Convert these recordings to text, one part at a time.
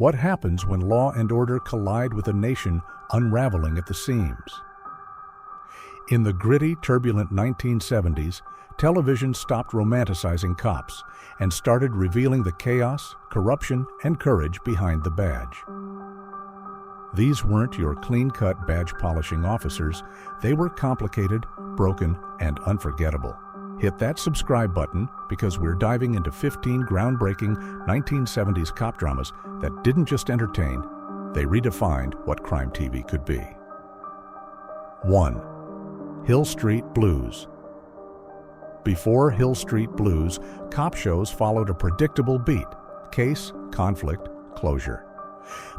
What happens when law and order collide with a nation unraveling at the seams? In the gritty, turbulent 1970s, television stopped romanticizing cops and started revealing the chaos, corruption, and courage behind the badge. These weren't your clean-cut badge-polishing officers. They were complicated, broken, and unforgettable. Hit that subscribe button because we're diving into 15 groundbreaking 1970s cop dramas that didn't just entertain, they redefined what crime TV could be. 1. Hill Street Blues. Before Hill Street Blues, cop shows followed a predictable beat: case, conflict, closure.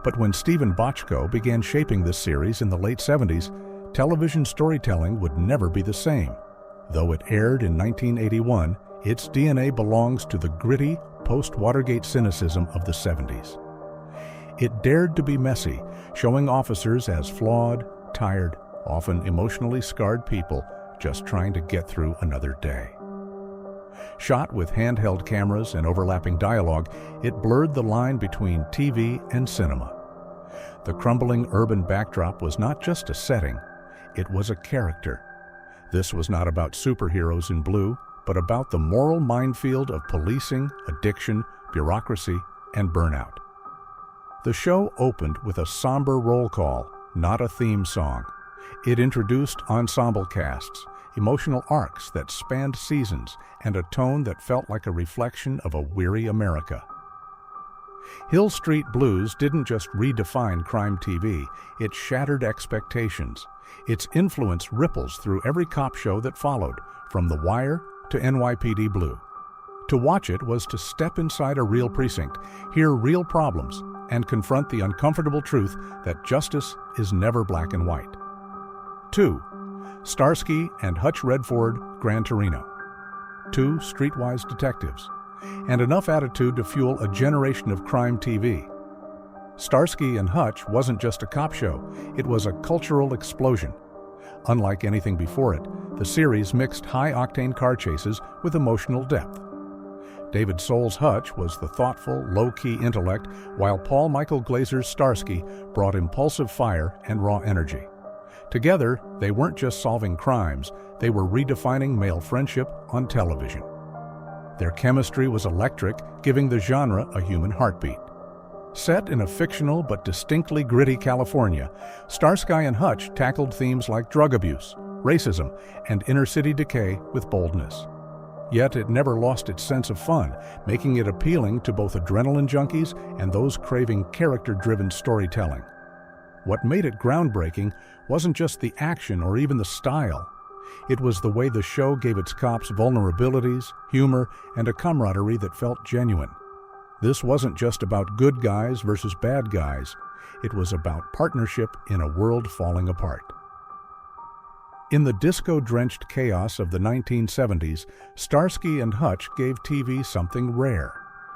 But when Stephen Bochco began shaping this series in the late 70s, television storytelling would never be the same. Though it aired in 1981, its DNA belongs to the gritty, post-Watergate cynicism of the 70s. It dared to be messy, showing officers as flawed, tired, often emotionally scarred people just trying to get through another day. Shot with handheld cameras and overlapping dialogue, it blurred the line between TV and cinema. The crumbling urban backdrop was not just a setting, it was a character. This was not about superheroes in blue, but about the moral minefield of policing, addiction, bureaucracy, and burnout. The show opened with a somber roll call, not a theme song. It introduced ensemble casts, emotional arcs that spanned seasons, and a tone that felt like a reflection of a weary America. Hill Street Blues didn't just redefine crime TV, it shattered expectations. Its influence ripples through every cop show that followed, from The Wire to NYPD Blue. To watch it was to step inside a real precinct, hear real problems, and confront the uncomfortable truth that justice is never black and white. 2. Starsky and Hutch Redford Gran Torino. 2 streetwise detectives, and enough attitude to fuel a generation of crime TV. Starsky and Hutch wasn't just a cop show, it was a cultural explosion. Unlike anything before it, the series mixed high-octane car chases with emotional depth. David Soul's Hutch was the thoughtful, low-key intellect, while Paul Michael Glazer's Starsky brought impulsive fire and raw energy. Together, they weren't just solving crimes, they were redefining male friendship on television. Their chemistry was electric, giving the genre a human heartbeat. Set in a fictional but distinctly gritty California, Starsky and Hutch tackled themes like drug abuse, racism, and inner-city decay with boldness. Yet it never lost its sense of fun, making it appealing to both adrenaline junkies and those craving character-driven storytelling. What made it groundbreaking wasn't just the action or even the style. It was the way the show gave its cops vulnerabilities, humor, and a camaraderie that felt genuine. This wasn't just about good guys versus bad guys. It was about partnership in a world falling apart. In the disco-drenched chaos of the 1970s, Starsky and Hutch gave TV something rare: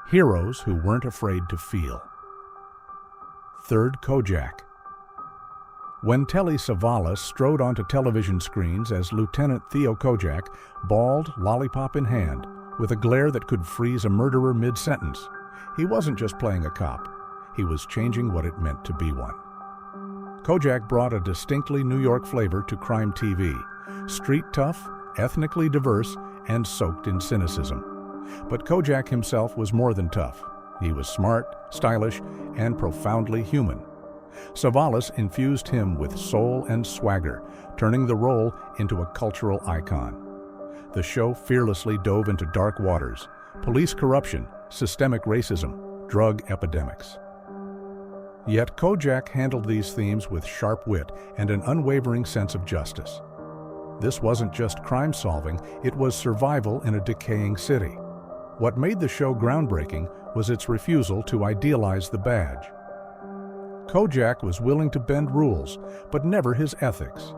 heroes who weren't afraid to feel. 3. Kjak. When Telly Savalas strode onto television screens as Lieutenant Theo Kjak, bald, lollipop in hand, with a glare that could freeze a murderer mid-sentence, he wasn't just playing a cop, he was changing what it meant to be one. Kjak brought a distinctly New York flavor to crime TV, street tough, ethnically diverse, and soaked in cynicism. But Kjak himself was more than tough. He was smart, stylish, and profoundly human. Savalas infused him with soul and swagger, turning the role into a cultural icon. The show fearlessly dove into dark waters: police corruption, systemic racism, drug epidemics. Yet Kjak handled these themes with sharp wit and an unwavering sense of justice. This wasn't just crime-solving, it was survival in a decaying city. What made the show groundbreaking was its refusal to idealize the badge. Kjak was willing to bend rules, but never his ethics.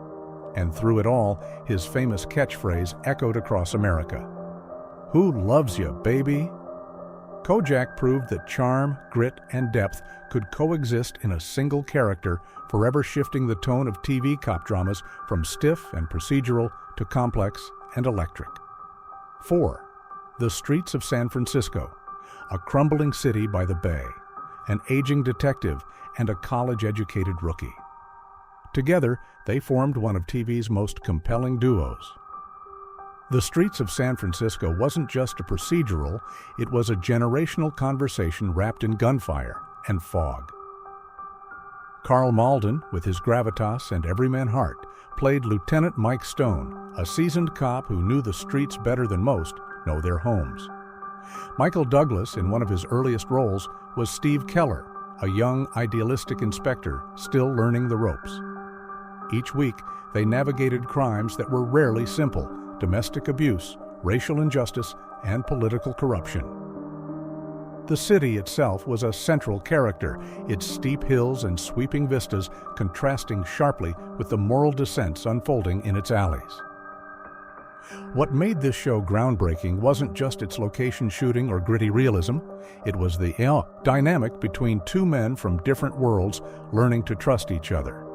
And through it all, his famous catchphrase echoed across America: "Who loves you, baby?" Kjak proved that charm, grit, and depth could coexist in a single character, forever shifting the tone of TV cop dramas from stiff and procedural to complex and electric. 4. The Streets of San Francisco, a crumbling city by the bay. an aging detective, and a college-educated rookie. Together, they formed one of TV's most compelling duos. The Streets of San Francisco wasn't just a procedural, it was a generational conversation wrapped in gunfire and fog. Karl Malden, with his gravitas and everyman heart, played Lieutenant Mike Stone, a seasoned cop who knew the streets better than most know their homes. Michael Douglas, in one of his earliest roles, was Steve Keller, a young, idealistic inspector still learning the ropes. Each week, they navigated crimes that were rarely simple: domestic abuse, racial injustice, and political corruption. The city itself was a central character, its steep hills and sweeping vistas contrasting sharply with the moral descents unfolding in its alleys. What made this show groundbreaking wasn't just its location shooting or gritty realism, it was the dynamic between two men from different worlds learning to trust each other.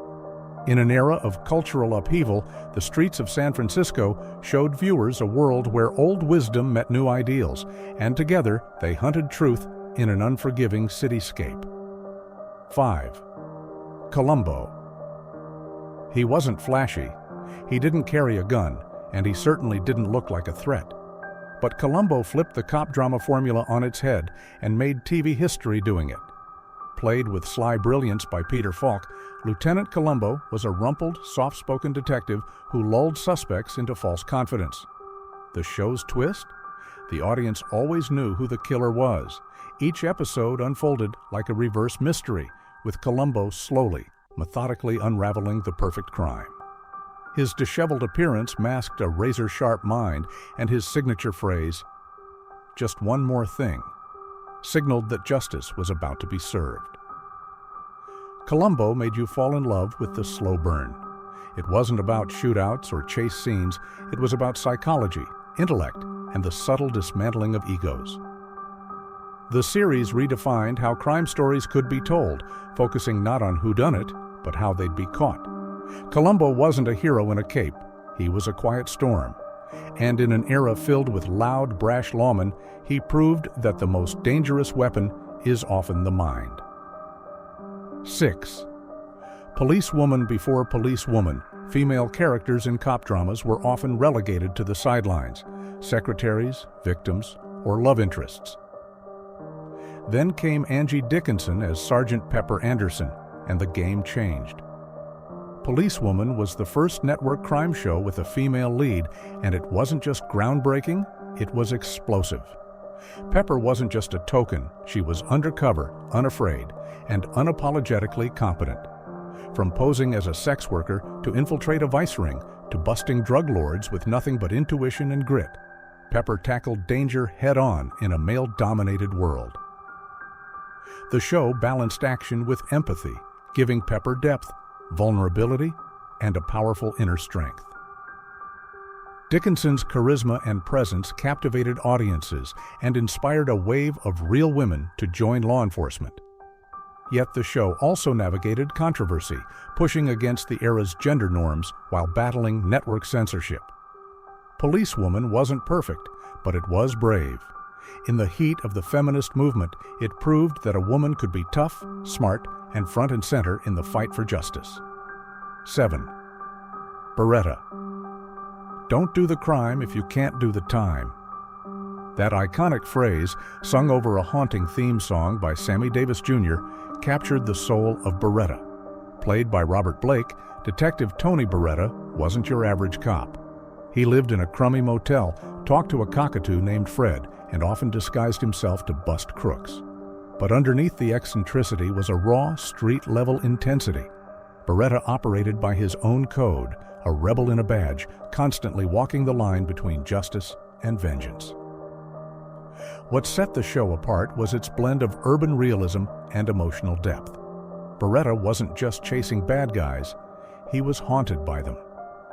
In an era of cultural upheaval, The Streets of San Francisco showed viewers a world where old wisdom met new ideals, and together they hunted truth in an unforgiving cityscape. 5. Columbbo. He wasn't flashy, he didn't carry a gun, and he certainly didn't look like a threat. But Columbbo flipped the cop drama formula on its head and made TV history doing it. Played with sly brilliance by Peter Falk, Lieutenant Columbbo was a rumpled, soft-spoken detective who lulled suspects into false confidence. The show's twist? The audience always knew who the killer was. Each episode unfolded like a reverse mystery, with Columbbo slowly, methodically unraveling the perfect crime. His disheveled appearance masked a razor-sharp mind, and his signature phrase, "Just one more thing," signaled that justice was about to be served. Columbbo made you fall in love with the slow burn. It wasn't about shootouts or chase scenes, it was about psychology, intellect, and the subtle dismantling of egos. The series redefined how crime stories could be told, focusing not on whodunit, but how they'd be caught. Columbbo wasn't a hero in a cape, he was a quiet storm. And in an era filled with loud, brash lawmen, he proved that the most dangerous weapon is often the mind. 6. Policewoman before Policewoman, female characters in cop dramas were often relegated to the sidelines, secretaries, victims, or love interests. Then came Angie Dickinson as Sergeant Pepper Anderson, and the game changed. Policewoman was the first network crime show with a female lead, and it wasn't just groundbreaking, it was explosive. Pepper wasn't just a token, she was undercover, unafraid, and unapologetically competent. From posing as a sex worker to infiltrate a vice ring to busting drug lords with nothing but intuition and grit, Pepper tackled danger head-on in a male-dominated world. The show balanced action with empathy, giving Pepper depth, vulnerability, and a powerful inner strength. Dickinson's charisma and presence captivated audiences and inspired a wave of real women to join law enforcement. Yet the show also navigated controversy, pushing against the era's gender norms while battling network censorship. Policewoman wasn't perfect, but it was brave. In the heat of the feminist movement, it proved that a woman could be tough, smart, and front and center in the fight for justice. 7. Beretta. Don't do the crime if you can't do the time. That iconic phrase, sung over a haunting theme song by Sammy Davis Jr., captured the soul of Beretta. Played by Robert Blake, Detective Tony Beretta wasn't your average cop. He lived in a crummy motel, talked to a cockatoo named Fred, and often disguised himself to bust crooks. But underneath the eccentricity was a raw, street-level intensity. Beretta operated by his own code, a rebel in a badge, constantly walking the line between justice and vengeance. What set the show apart was its blend of urban realism and emotional depth. Beretta wasn't just chasing bad guys, he was haunted by them.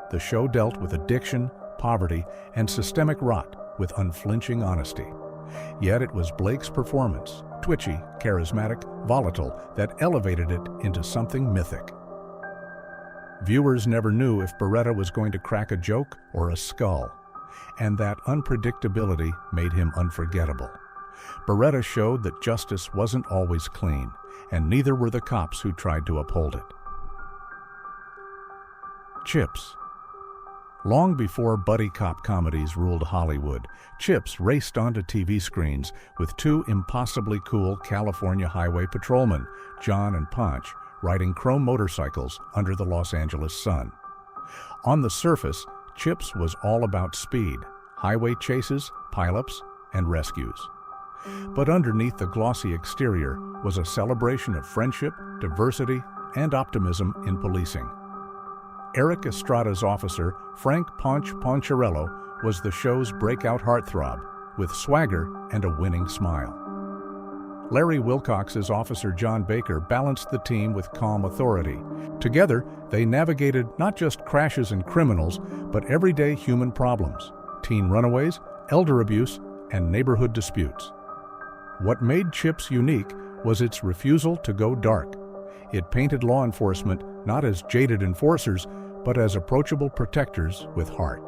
The show dealt with addiction, poverty, and systemic rot with unflinching honesty. Yet it was Blake's performance, twitchy, charismatic, volatile, that elevated it into something mythic. Viewers never knew if Beretta was going to crack a joke or a skull, and that unpredictability made him unforgettable. Beretta showed that justice wasn't always clean, and neither were the cops who tried to uphold it. Chips. Long before buddy cop comedies ruled Hollywood, Chips raced onto TV screens with two impossibly cool California highway patrolmen, John and Ponch, riding chrome motorcycles under the Los Angeles sun. On the surface, Chips was all about speed, highway chases, pileups, and rescues. But underneath the glossy exterior was a celebration of friendship, diversity, and optimism in policing. Eric Estrada's officer, Frank Ponch Poncherello, was the show's breakout heartthrob, with swagger and a winning smile. Larry Wilcox's officer John Baker balanced the team with calm authority. Together, they navigated not just crashes and criminals, but everyday human problems, teen runaways, elder abuse, and neighborhood disputes. What made Chips unique was its refusal to go dark. It painted law enforcement not as jaded enforcers, but as approachable protectors with heart.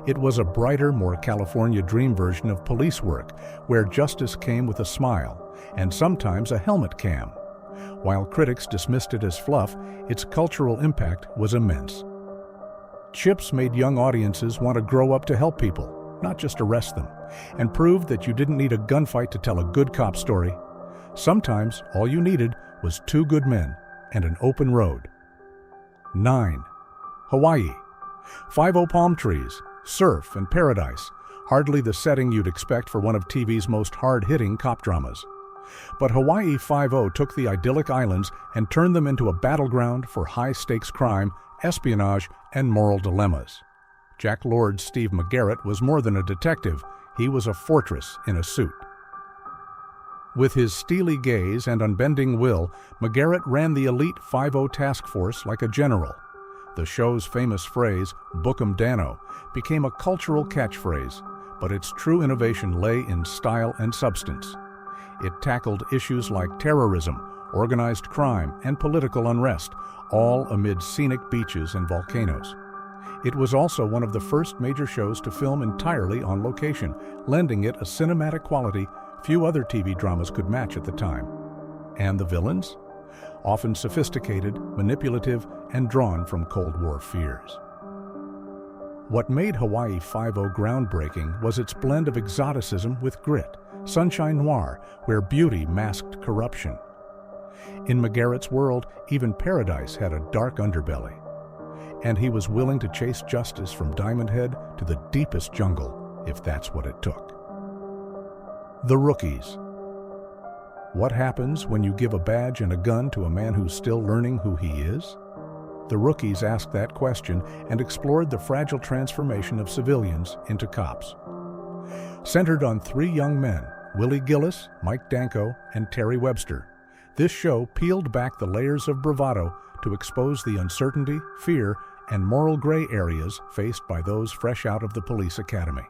It was a brighter, more California dream version of police work, where justice came with a smile, and sometimes a helmet cam. While critics dismissed it as fluff, its cultural impact was immense. Chips made young audiences want to grow up to help people, not just arrest them, and proved that you didn't need a gunfight to tell a good cop story. Sometimes all you needed was two good men and an open road. 9. Hawaii. 50 palm trees, surf, and paradise. Hardly the setting you'd expect for one of TV's most hard-hitting cop dramas. But Hawaii 5 took the idyllic islands and turned them into a battleground for high-stakes crime, espionage, and moral dilemmas. Jack Lord's Steve McGarrett was more than a detective. He was a fortress in a suit. With his steely gaze and unbending will, McGarrett ran the elite 5 task force like a general. The show's famous phrase, "Book 'em Dano," became a cultural catchphrase, but its true innovation lay in style and substance. It tackled issues like terrorism, organized crime, and political unrest, all amid scenic beaches and volcanoes. It was also one of the first major shows to film entirely on location, lending it a cinematic quality few other TV dramas could match at the time. And the villains? Often sophisticated, manipulative, and drawn from Cold War fears. What made Hawaii 5 groundbreaking was its blend of exoticism with grit, sunshine noir, where beauty masked corruption. In McGarrett's world, even paradise had a dark underbelly. And he was willing to chase justice from Diamond Head to the deepest jungle, if that's what it took. The Rookies. What happens when you give a badge and a gun to a man who's still learning who he is? The Rookies asked that question and explored the fragile transformation of civilians into cops. Centered on three young men, Willie Gillis, Mike Danko, and Terry Webster, this show peeled back the layers of bravado to expose the uncertainty, fear, and moral gray areas faced by those fresh out of the police academy.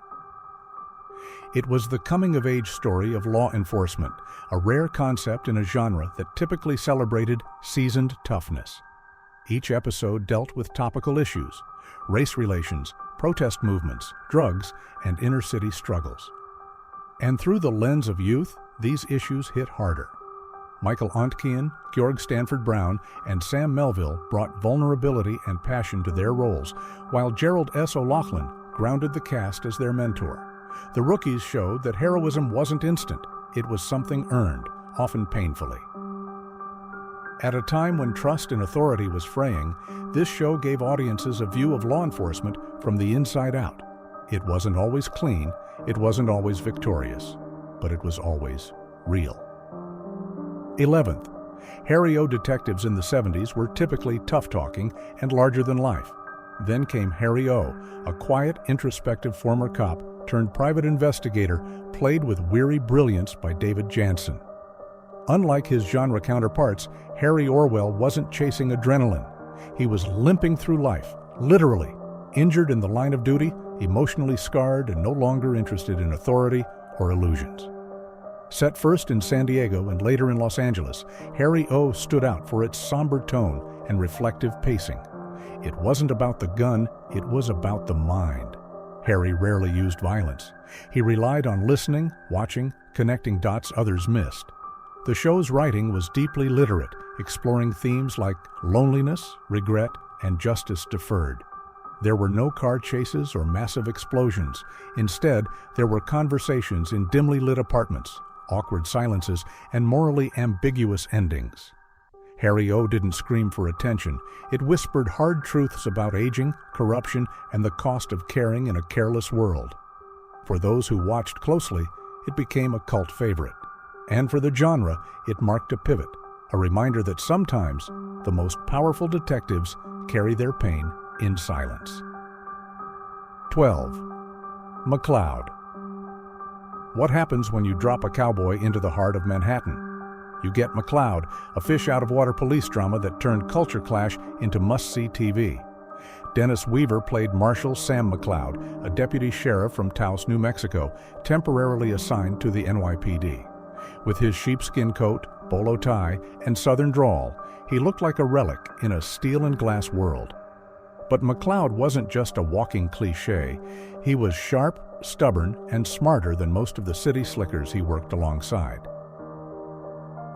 It was the coming-of-age story of law enforcement, a rare concept in a genre that typically celebrated seasoned toughness. Each episode dealt with topical issues, race relations, protest movements, drugs, and inner-city struggles. And through the lens of youth, these issues hit harder. Michael Ontkean, Georg Stanford Brown, and Sam Melville brought vulnerability and passion to their roles, while Gerald S. O'Loughlin grounded the cast as their mentor. The Rookies showed that heroism wasn't instant. It was something earned, often painfully. At a time when trust in authority was fraying, this show gave audiences a view of law enforcement from the inside out. It wasn't always clean, it wasn't always victorious, but it was always real. 11th. Harry O detectives in the 70s were typically tough-talking and larger than life. Then came Harry O, a quiet, introspective former cop turned private investigator, played with weary brilliance by David Jansen. Unlike his genre counterparts, Harry Orwell wasn't chasing adrenaline. He was limping through life, literally, injured in the line of duty, emotionally scarred, and no longer interested in authority or illusions. Set first in San Diego and later in Los Angeles, Harry O stood out for its somber tone and reflective pacing. It wasn't about the gun, it was about the mind. Harry rarely used violence. He relied on listening, watching, connecting dots others missed. The show's writing was deeply literate, exploring themes like loneliness, regret, and justice deferred. There were no car chases or massive explosions. Instead, there were conversations in dimly lit apartments, awkward silences, and morally ambiguous endings. Harry O didn't scream for attention. It whispered hard truths about aging, corruption, and the cost of caring in a careless world. For those who watched closely, it became a cult favorite. And for the genre, it marked a pivot, a reminder that sometimes the most powerful detectives carry their pain in silence. 12. Mloud. What happens when you drop a cowboy into the heart of Manhattan? You get Mloud, a fish-out-of-water police drama that turned culture clash into must-see TV. Dennis Weaver played Marshal Sam Mloud, a deputy sheriff from Taos, New Mexico, temporarily assigned to the NYPD. With his sheepskin coat, bolo tie, and southern drawl, he looked like a relic in a steel and glass world. But Mloud wasn't just a walking cliché. He was sharp, stubborn, and smarter than most of the city slickers he worked alongside.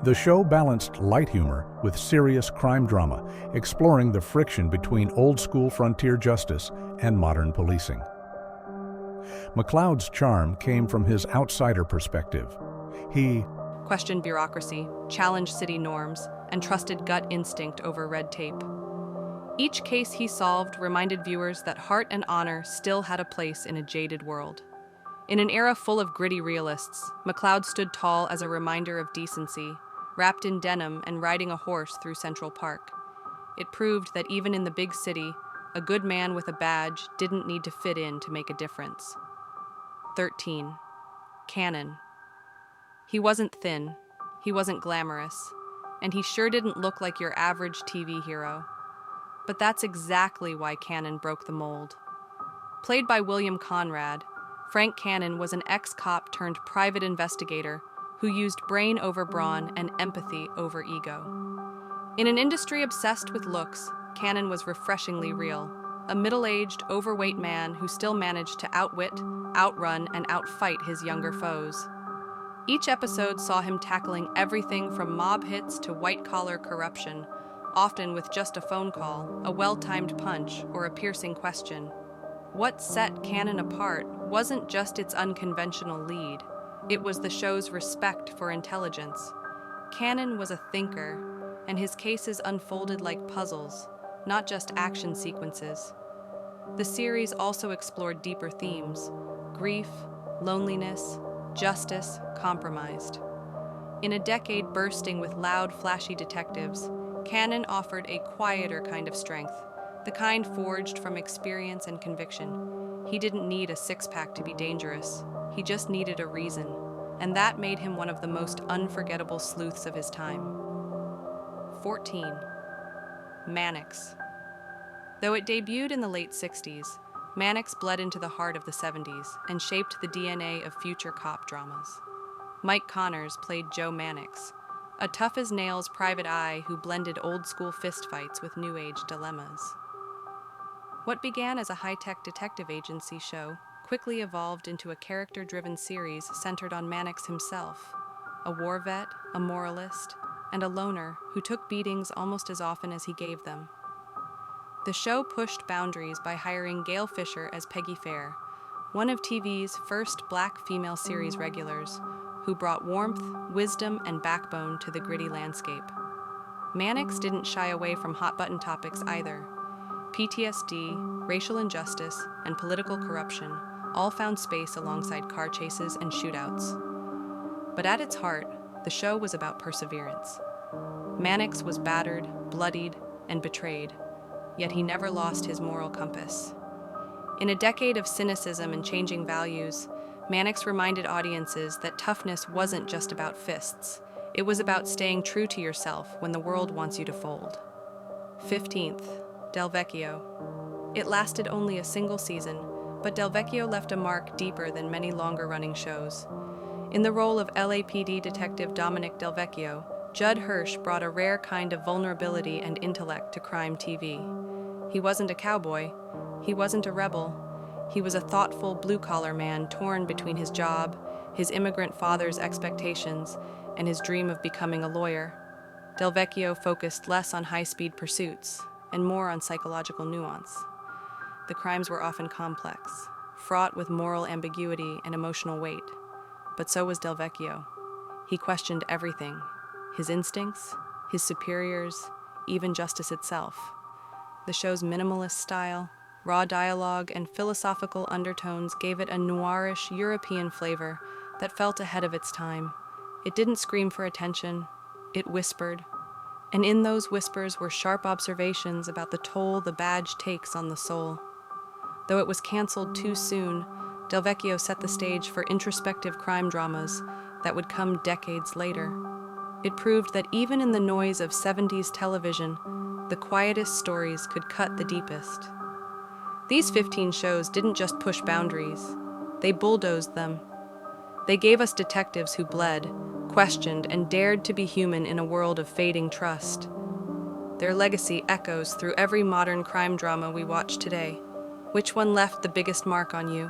The show balanced light humor with serious crime drama, exploring the friction between old-school frontier justice and modern policing. Mloud's charm came from his outsider perspective. He questioned bureaucracy, challenged city norms, and trusted gut instinct over red tape. Each case he solved reminded viewers that heart and honor still had a place in a jaded world. In an era full of gritty realists, Mloud stood tall as a reminder of decency, wrapped in denim and riding a horse through Central Park. It proved that even in the big city, a good man with a badge didn't need to fit in to make a difference. 13. Canon. He wasn't thin, he wasn't glamorous, and he sure didn't look like your average TV hero. But that's exactly why Canon broke the mold. Played by William Conrad, Frank Canon was an ex-cop turned private investigator who used brain over brawn and empathy over ego. In an industry obsessed with looks, Canon was refreshingly real, a middle-aged, overweight man who still managed to outwit, outrun, and outfight his younger foes. Each episode saw him tackling everything from mob hits to white-collar corruption, often with just a phone call, a well-timed punch, or a piercing question. What set Canon apart wasn't just its unconventional lead. It was the show's respect for intelligence. Canon was a thinker, and his cases unfolded like puzzles, not just action sequences. The series also explored deeper themes: grief, loneliness, justice, compromised. In a decade bursting with loud, flashy detectives, Canon offered a quieter kind of strength, the kind forged from experience and conviction. He didn't need a six-pack to be dangerous. He just needed a reason, and that made him one of the most unforgettable sleuths of his time. 14. Manx. Though it debuted in the late 60s, Manx bled into the heart of the 70s and shaped the DNA of future cop dramas. Mike Connors played Joe Manx, a tough-as-nails private eye who blended old-school fistfights with new-age dilemmas. What began as a high-tech detective agency show quickly evolved into a character-driven series centered on Manx himself, a war vet, a moralist, and a loner who took beatings almost as often as he gave them. The show pushed boundaries by hiring Gail Fisher as Peggy Fair, one of TV's first black female series regulars, who brought warmth, wisdom, and backbone to the gritty landscape. Manx didn't shy away from hot-button topics either. PTSD, racial injustice, and political corruption all found space alongside car chases and shootouts. But at its heart, the show was about perseverance. Manx was battered, bloodied, and betrayed, yet he never lost his moral compass. In a decade of cynicism and changing values, Manx reminded audiences that toughness wasn't just about fists. It was about staying true to yourself when the world wants you to fold. 15th, Delvecio. It lasted only a single season, but Delvecio left a mark deeper than many longer-running shows. In the role of LAPD detective Dominic Delvecio, Judd Hirsch brought a rare kind of vulnerability and intellect to crime TV. He wasn't a cowboy. He wasn't a rebel. He was a thoughtful, blue-collar man torn between his job, his immigrant father's expectations, and his dream of becoming a lawyer. Delvecchio focused less on high-speed pursuits and more on psychological nuance. The crimes were often complex, fraught with moral ambiguity and emotional weight. But so was Delvecchio. He questioned everything: his instincts, his superiors, even justice itself. The show's minimalist style, raw dialogue, and philosophical undertones gave it a noirish European flavor that felt ahead of its time. It didn't scream for attention, it whispered. And in those whispers were sharp observations about the toll the badge takes on the soul. Though it was canceled too soon, Delvecchio set the stage for introspective crime dramas that would come decades later. It proved that even in the noise of 70s television, the quietest stories could cut the deepest. These 15 shows didn't just push boundaries, they bulldozed them. They gave us detectives who bled, questioned, and dared to be human in a world of fading trust. Their legacy echoes through every modern crime drama we watch today. Which one left the biggest mark on you?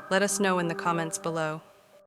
Let us know in the comments below.